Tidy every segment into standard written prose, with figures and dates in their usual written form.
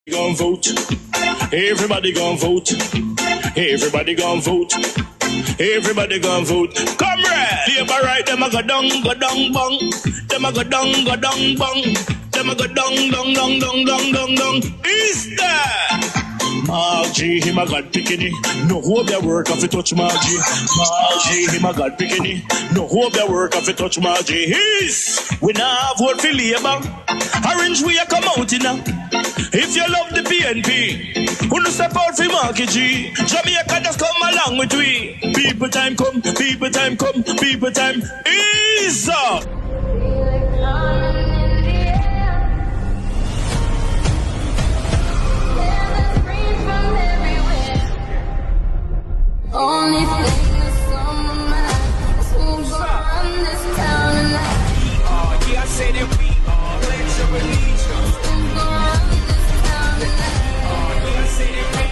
Gon' vote. Everybody gon' vote. Everybody gon' vote. Everybody gon' vote. Comrade! Labor right, them a go down, bong. Them a go down, bong. Them a go down. Is that? Marky, him a God picking. No hope their work if you touch Marky. Marky, him a God picking. No hope their work if you touch Marky. We now vote for Labour. Orange we a come out in now. If you love the PNP, who no step out for Marky G. Jamaica just come along with we. People time come, people time come, people time is up. Only thing that's on my mind is who's gonna run this town tonight. Yeah, I say that we are. Pledge of allegiance. Who's gonna run this town tonight? Yeah, I say that we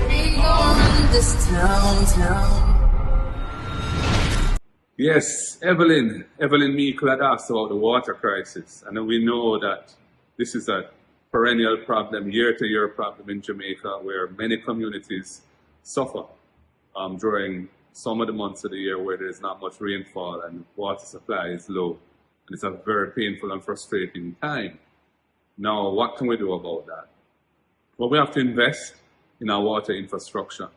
We gonna run this town. Yes, Evelyn Meikle had asked about the water crisis, and we know that this is a perennial problem, year-to-year problem in Jamaica, where many communities suffer during some of the months of the year where there is not much rainfall and water supply is low. And it's a very painful and frustrating time. Now, what can we do about that? Well, we have to invest in our water infrastructure.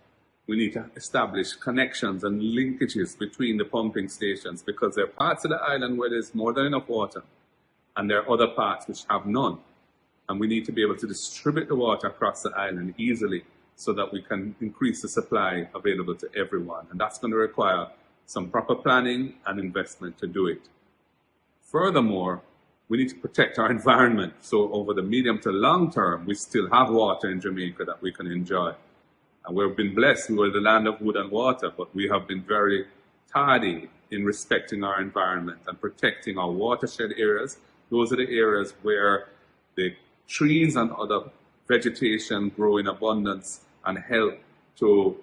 We need to establish connections and linkages between the pumping stations, because there are parts of the island where there's more than enough water, and there are other parts which have none. And we need to be able to distribute the water across the island easily so that we can increase the supply available to everyone. And that's going to require some proper planning and investment to do it. Furthermore, we need to protect our environment. So over the medium to long term, we still have water in Jamaica that we can enjoy. And we've been blessed. We were the land of wood and water, but we have been very tardy in respecting our environment and protecting our watershed areas. Those are the areas where the trees and other vegetation grow in abundance and help to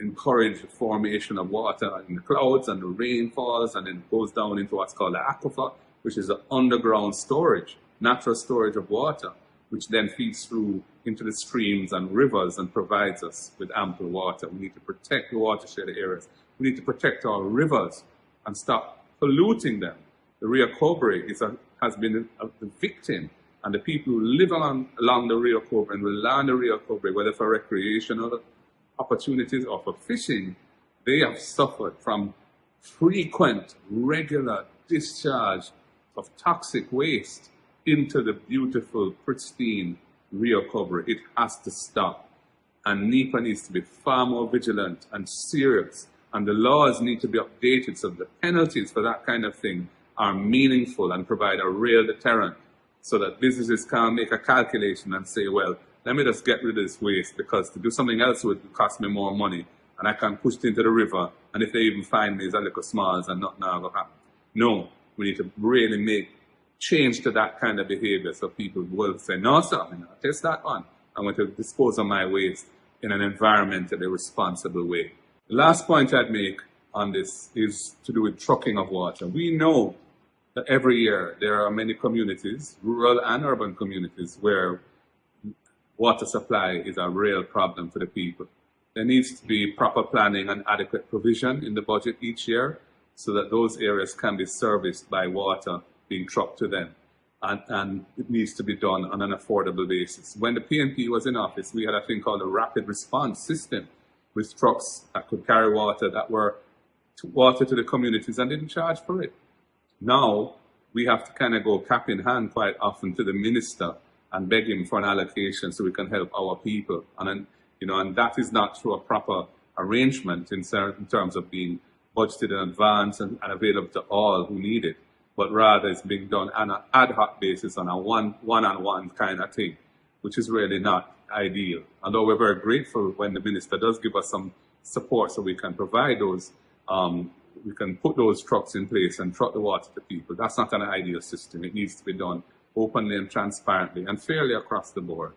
encourage the formation of water in the clouds and the rainfalls, and then it goes down into what's called the aquifer, which is the underground storage, natural storage of water, which then feeds through into the streams and rivers and provides us with ample water. We need to protect the watershed areas. We need to protect our rivers and stop polluting them. The Rio Cobre has been a victim, and the people who live along the Rio Cobre and rely on the Rio Cobre, whether for recreational opportunities or for fishing, they have suffered from frequent, regular discharge of toxic waste into the beautiful, pristine Rio Cobre. It has to stop. And NEPA needs to be far more vigilant and serious. And the laws need to be updated so the penalties for that kind of thing are meaningful and provide a real deterrent, so that businesses can make a calculation and say, well, let me just get rid of this waste, because to do something else would cost me more money, and I can push it into the river, and if they even find me, it's a little smalls and nothing will happen. No, we need to really make change to that kind of behavior, so people will say, no, sir, I'll test that one. I'm going to dispose of my waste in an environmentally responsible way. The last point I'd make on this is to do with trucking of water. We know that every year there are many communities, rural and urban communities, where water supply is a real problem for the people. There needs to be proper planning and adequate provision in the budget each year so that those areas can be serviced by water being trucked to them. And it needs to be done on an affordable basis. When the PNP was in office, we had a thing called a rapid response system with trucks that could carry water that were water to the communities and didn't charge for it. Now, we have to kind of go cap in hand quite often to the minister and beg him for an allocation so we can help our people. And that is not through a proper arrangement in terms of being budgeted in advance and available to all who need it, but rather it's being done on an ad hoc basis, on a one-on-one kind of thing, which is really not ideal. Although we're very grateful when the minister does give us some support so we can provide those, we can put those trucks in place and truck the water to people. That's not an ideal system. It needs to be done openly and transparently and fairly across the board.